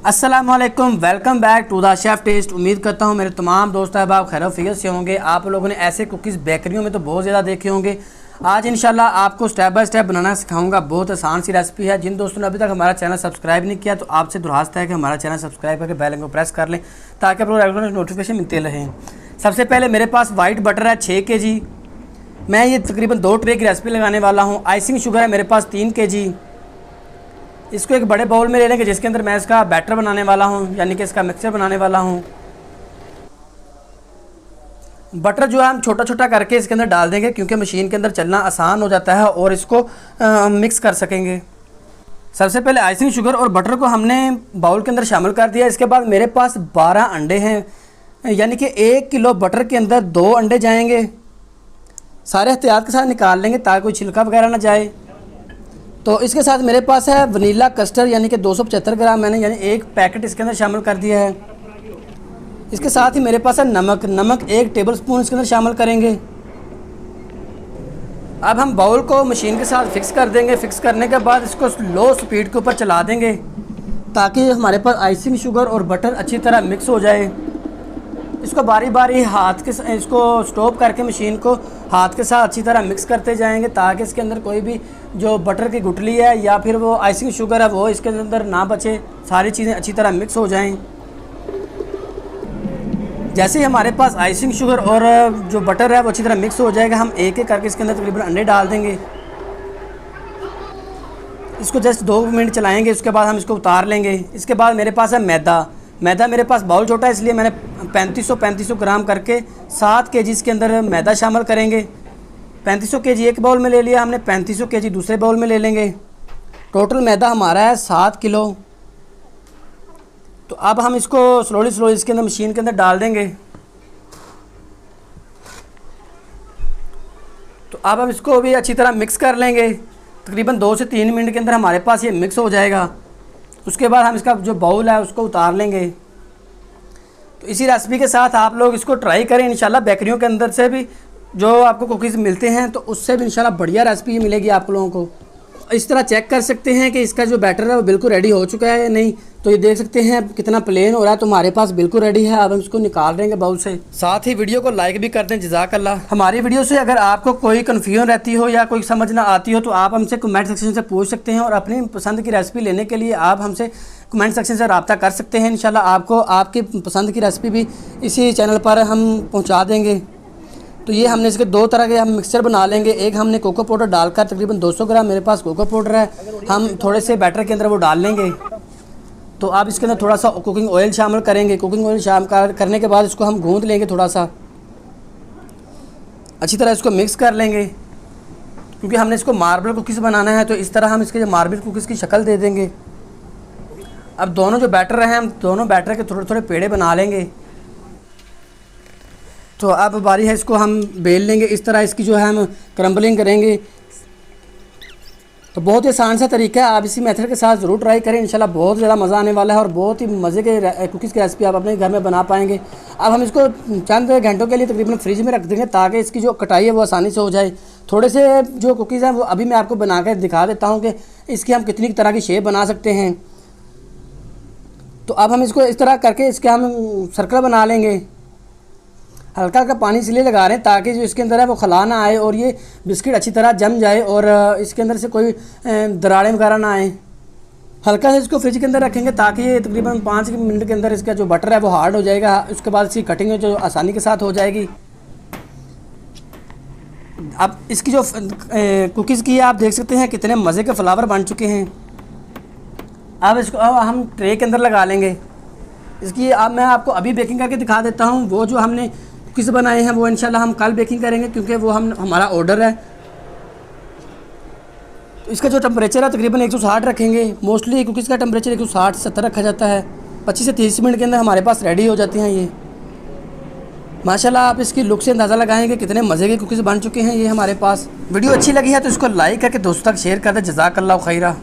अस्सलामुअलैकुम, welcome back to the chef taste. उम्मीद करता हूँ मेरे तमाम दोस्त अहबाब खैर वफियत से होंगे। आप लोगों ने ऐसे कुकीज़ बेकरियों में तो बहुत ज़्यादा देखे होंगे। आज इंशाल्लाह आपको स्टेप बाय स्टेप बनाना सिखाऊंगा। बहुत आसान सी रेसिपी है। जिन दोस्तों ने अभी तक हमारा चैनल सब्सक्राइब नहीं किया तो आपसे दुरास्त है कि हमारा चैनल सब्सक्राइब करके बेल आइकन को प्रेस कर लें ताकि आपको रेगुलर नोटिफिकेशन मिलते रहें। सबसे पहले मेरे पास वाइट बटर है 6 kg। मैं ये तकरीबन 2 ट्रे की रेसिपी लगाने वाला हूँ। आइसिंग शुगर है मेरे पास 3 kg। इसको एक बड़े बाउल में ले लेंगे जिसके अंदर मैं इसका बैटर बनाने वाला हूँ, यानी कि इसका मिक्सचर बनाने वाला हूँ। बटर जो है हम छोटा छोटा करके इसके अंदर डाल देंगे क्योंकि मशीन के अंदर चलना आसान हो जाता है और इसको मिक्स कर सकेंगे। सबसे पहले आइसिंग शुगर और बटर को हमने बाउल के अंदर शामिल कर दिया। इसके बाद मेरे पास 12 अंडे हैं, यानी कि 1 किलो बटर के अंदर 2 अंडे जाएंगे। सारे एहतियात के साथ निकाल लेंगे ताकि कोई छिलका वगैरह ना जाए। तो इसके साथ मेरे पास है वनीला कस्टर्ड, यानी कि 275 ग्राम मैंने यानी 1 पैकेट इसके अंदर शामिल कर दिया है। इसके साथ ही मेरे पास है नमक 1 टेबलस्पून इसके अंदर शामिल करेंगे। अब हम बाउल को मशीन के साथ फिक्स कर देंगे। फिक्स करने के बाद इसको लो स्पीड के ऊपर चला देंगे ताकि हमारे पास आइसिंग शुगर और बटर अच्छी तरह मिक्स हो जाए। इसको बारी बारी हाथ के इसको स्टॉप करके मशीन को हाथ के साथ अच्छी तरह मिक्स करते जाएंगे ताकि इसके अंदर कोई भी जो बटर की गुठली है या फिर वो आइसिंग शुगर है वो इसके अंदर ना बचे। सारी चीज़ें अच्छी तरह मिक्स हो जाएं। जैसे ही हमारे पास आइसिंग शुगर और जो बटर है वो अच्छी तरह मिक्स हो जाएगा, हम एक एक करके इसके अंदर तकरीबन अंडे डाल देंगे। इसको जस्ट 2 मिनट चलाएँगे, उसके बाद हम इसको उतार लेंगे। इसके बाद मेरे पास है मैदा मेरे पास बाउल छोटा है इसलिए मैंने 3500 ग्राम करके 7 kg इसके अंदर मैदा शामिल करेंगे। 3500 kg एक बाउल में ले लिया हमने, 3500 kg दूसरे बाउल में ले लेंगे। टोटल मैदा हमारा है 7 किलो। तो अब हम इसको स्लोली इसके अंदर मशीन के अंदर डाल देंगे। तो अब हम इसको भी अच्छी तरह मिक्स कर लेंगे। तकरीबन 2 से 3 मिनट के अंदर हमारे पास ये मिक्स हो जाएगा। उसके बाद हम इसका जो बाउल है उसको उतार लेंगे। तो इसी रेसिपी के साथ आप लोग इसको ट्राई करें। इंशाल्लाह बेकरियों के अंदर से भी जो आपको कुकीज़ मिलते हैं तो उससे भी इंशाल्लाह बढ़िया रेसिपी मिलेगी आप लोगों को। इस तरह चेक कर सकते हैं कि इसका जो बैटर है वो बिल्कुल रेडी हो चुका है या नहीं। तो ये देख सकते हैं कितना प्लेन हो रहा है, तो हमारे पास बिल्कुल रेडी है। अब हम इसको निकाल देंगे बाउल से। साथ ही वीडियो को लाइक भी कर दें, जज़ाकल्लाह। हमारी वीडियो से अगर आपको कोई कन्फ्यूजन रहती हो या कोई समझ ना आती हो तो आप हमसे कमेंट सेक्शन से पूछ सकते हैं और अपनी पसंद की रेसिपी लेने के लिए आप हमसे कमेंट सेक्शन से रब्ता कर सकते हैं। इंशाल्लाह आपको आपकी पसंद की रेसिपी भी इसी चैनल पर हम पहुँचा देंगे। तो ये हमने इसके 2 तरह के हम मिक्सचर बना लेंगे। एक हमने कोको पाउडर डालकर तकरीबन 200 ग्राम मेरे पास कोको पाउडर है, हम थोड़े से बैटर के अंदर वो डाल लेंगे। तो आप इसके अंदर थोड़ा सा कुकिंग ऑयल शामिल करेंगे। कुकिंग ऑयल शामिल करने के बाद इसको हम गूंद लेंगे, थोड़ा सा अच्छी तरह इसको मिक्स कर लेंगे। क्योंकि हमने इसको मार्बल कुकीज़ बनाना है तो इस तरह हम इसके जो मार्बल कुकीज़ की शक्ल दे देंगे। अब दोनों जो बैटर हैं हम दोनों बैटर के थोड़े थोड़े पेड़े बना लेंगे। तो अब बारी है इसको हम बेल लेंगे। इस तरह इसकी जो है हम क्रम्बलिंग करेंगे। तो बहुत ही आसान सा तरीका है, आप इसी मेथड के साथ ज़रूर ट्राई करें। इंशाल्लाह बहुत ज़्यादा मज़ा आने वाला है और बहुत ही मज़े के कुकीज़ की रेसिपी आप अपने घर में बना पाएंगे। अब हम इसको चंद घंटों के लिए तकरीबन फ्रिज में रख देंगे ताकि इसकी जो कटाई है वो आसानी से हो जाए। थोड़े से जो कुकीज़ हैं वो अभी मैं आपको बना कर दिखा देता हूँ कि इसकी हम कितनी तरह की शेप बना सकते हैं। तो अब हम इसको इस तरह करके इसके हम सर्कल बना लेंगे। हल्का हल्का पानी इसलिए लगा रहे हैं ताकि जो इसके अंदर है वो खला ना आए और ये बिस्किट अच्छी तरह जम जाए और इसके अंदर से कोई दरारें वगैरह ना आए। हल्का से इसको फ्रिज के अंदर रखेंगे ताकि ये तकरीबन 5 मिनट के अंदर इसका जो बटर है वो हार्ड हो जाएगा। उसके बाद इसकी कटिंग जो आसानी के साथ हो जाएगी। अब इसकी जो कुकीज़ की आप देख सकते हैं कितने मज़े के फ्लावर बन चुके हैं। अब इसको हम ट्रे के अंदर लगा लेंगे। इसकी अब मैं आपको अभी बेकिंग करके दिखा देता हूँ। वो जो हमने कुकीज़ बनाए हैं वो इंशाल्लाह हम कल बेकिंग करेंगे क्योंकि वो हमारा ऑर्डर है। तो इसका जो टेम्परेचर है तकरीबन 160 रखेंगे। मोस्टली कुकीज़ का टेम्परेचर 160 से 70 रखा जाता है। 25 से 30 मिनट के अंदर हमारे पास रेडी हो जाती हैं ये। माशाल्लाह आप इसकी लुक से अंदाज़ा लगाएंगे कितने मज़े के कुकीज़ बन चुके हैं ये हमारे पास। वीडियो अच्छी लगी है तो इसको लाइक करके दोस्तों तक शेयर कर दें। जज़ाकल्लाह खैरा।